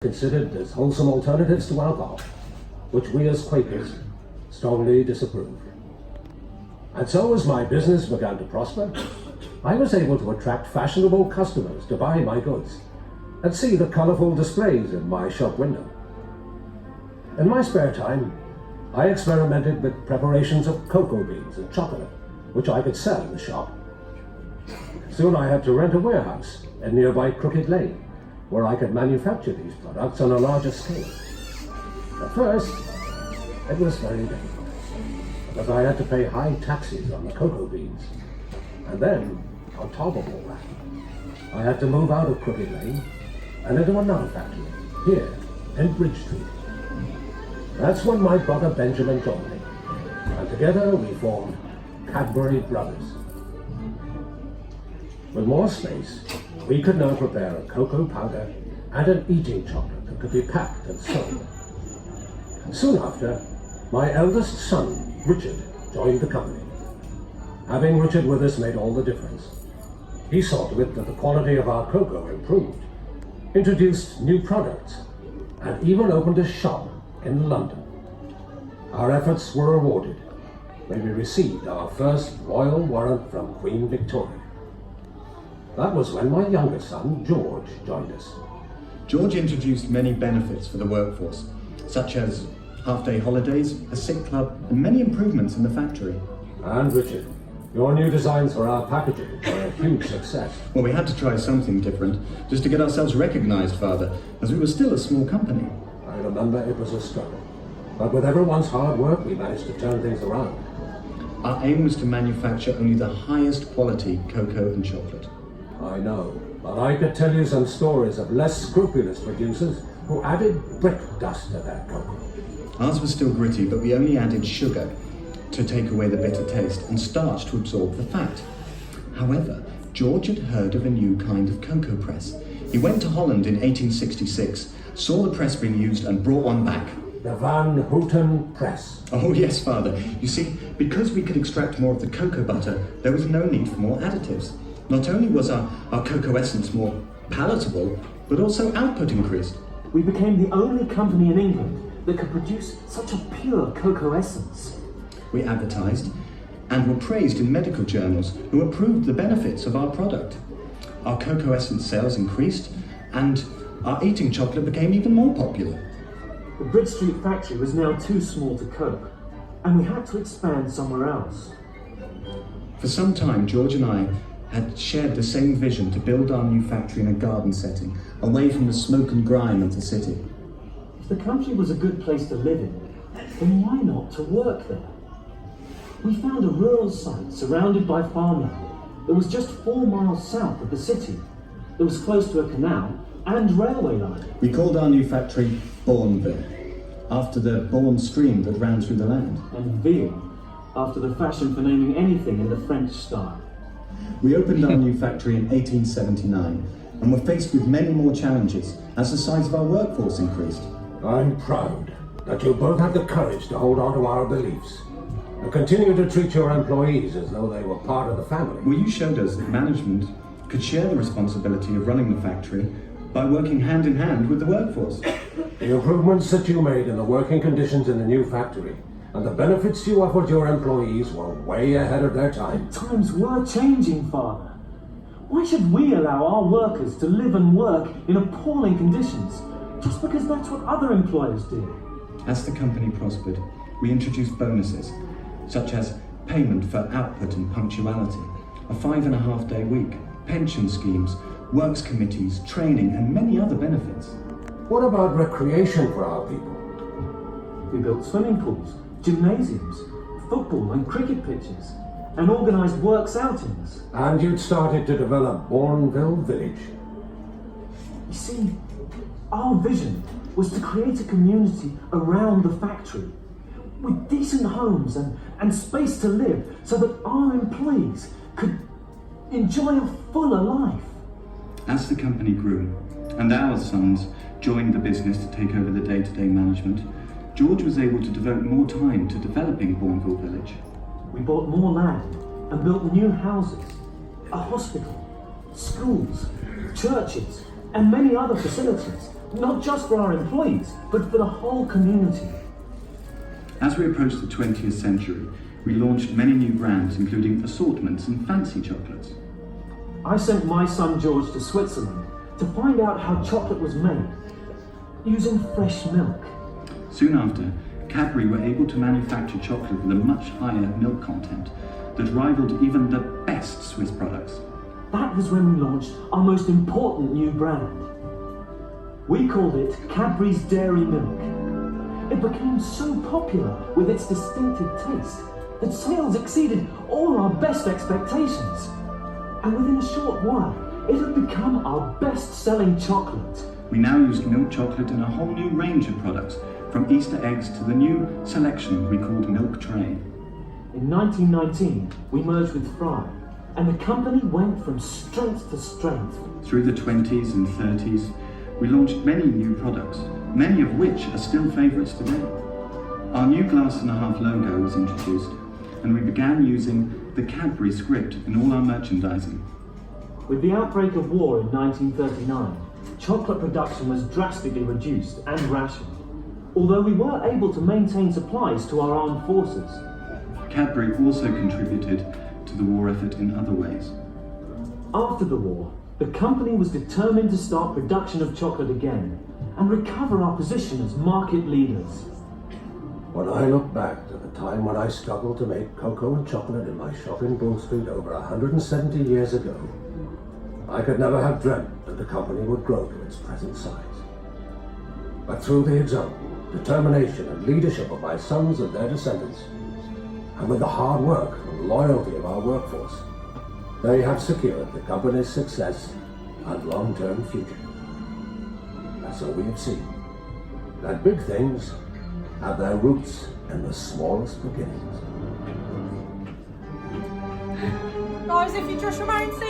considered as wholesome alternatives to alcohol, which we as Quakers strongly disapproved. And so as my business began to prosper, I was able to attract fashionable customers to buy my goods and see the colorful displays in my shop window. In my spare time, I experimented with preparations of cocoa beans and chocolate, which I could sell in the shop. Soon I had to rent a warehouse in nearby Crooked Lane, where I could manufacture these products on a larger scale. At first, it was very difficult, because I had to pay high taxes on the cocoa beans. And then, on top of all that, I had to move out of Crooked Lane and into another factory, here in Bridge Street. That's when my brother Benjamin joined me, and together we formed Cadbury Brothers. With more space, we could now prepare a cocoa powder and an eating chocolate that could be packed and sold. And soon after, my eldest son, Richard, joined the company. Having Richard with us made all the difference. He saw to it that the quality of our cocoa improved, introduced new products, and even opened a shop in London. Our efforts were rewarded when we received our first royal warrant from Queen Victoria. That was when my younger son, George, joined us. George introduced many benefits for the workforce, such as half-day holidays, a sick club, and many improvements in the factory. And Richard, your new designs for our packaging were a huge success. Well, we had to try something different, just to get ourselves recognized, Father, as we were still a small company. I remember it was a struggle, but with everyone's hard work, we managed to turn things around. Our aim was to manufacture only the highest quality cocoa and chocolate. I know, but I could tell you some stories of less scrupulous producers who added brick dust to their cocoa. Ours was still gritty, but we only added sugar to take away the bitter taste and starch to absorb the fat. However, George had heard of a new kind of cocoa press. He went to Holland in 1866, saw the press being used and brought one back. The Van Houten press. Oh yes, Father. You see, because we could extract more of the cocoa butter, there was no need for more additives. Not only was our cocoa essence more palatable, but also output increased. We became the only company in England that could produce such a pure cocoa essence. We advertised and were praised in medical journals who approved the benefits of our product. Our cocoa essence sales increased and our eating chocolate became even more popular. The Bridge Street factory was now too small to cope, and we had to expand somewhere else. For some time, George and I had shared the same vision to build our new factory in a garden setting, away from the smoke and grime of the city. If the country was a good place to live in, then why not to work there? We found a rural site surrounded by farmland that was just 4 miles south of the city. It was close to a canal and railway line. We called our new factory Bourneville, after the Bourne stream that ran through the land. And Ville, after the fashion for naming anything in the French style. We opened our new factory in 1879 and were faced with many more challenges as the size of our workforce increased. I'm proud that you both have the courage to hold on to our beliefs and continue to treat your employees as though they were part of the family. Well, you showed us that management could share the responsibility of running the factory by working hand in hand with the workforce. The improvements that you made in the working conditions in the new factory and the benefits you offered your employees were way ahead of their time. Times were changing, Father. Why should we allow our workers to live and work in appalling conditions just because that's what other employers do? As the company prospered, we introduced bonuses, such as payment for output and punctuality, a 5.5-day week, pension schemes, works committees, training, and many other benefits. What about recreation for our people? We built swimming pools, gymnasiums, football and cricket pitches, and organised works outings. And you'd started to develop Bourneville Village. You see, our vision was to create a community around the factory with decent homes and space to live so that our employees could enjoy a fuller life. As the company grew and our sons joined the business to take over the day-to-day management, George was able to devote more time to developing Bourneville Village. We bought more land and built new houses, a hospital, schools, churches, and many other facilities not just for our employees, but for the whole community. As we approached the 20th century, we launched many new brands, including assortments and fancy chocolates. I sent my son George to Switzerland to find out how chocolate was made, using fresh milk. Soon after, Cadbury were able to manufacture chocolate with a much higher milk content that rivaled even the best Swiss products. That was when we launched our most important new brand. We called it Cadbury's Dairy Milk. It became so popular with its distinctive taste that sales exceeded all our best expectations. And within a short while, it had become our best-selling chocolate. We now use milk chocolate in a whole new range of products, from Easter eggs to the new selection we called Milk Tray. In 1919, we merged with Fry, and the company went from strength to strength. Through the 20s and 30s, we launched many new products, many of which are still favourites today. Our new glass-and-a-half logo was introduced, and we began using the Cadbury script in all our merchandising. With the outbreak of war in 1939, chocolate production was drastically reduced and rationed, although we were able to maintain supplies to our armed forces. Cadbury also contributed to the war effort in other ways. After the war, the company was determined to start production of chocolate again and recover our position as market leaders. When I look back to the time when I struggled to make cocoa and chocolate in my shop in Bull Street over 170 years ago, I could never have dreamt that the company would grow to its present size. But through the example, determination and leadership of my sons and their descendants, and with the hard work and loyalty of our workforce, they have secured the company's success and long-term future. And so we have seen that big things have their roots in the smallest beginnings. Guys, if you just remain seated.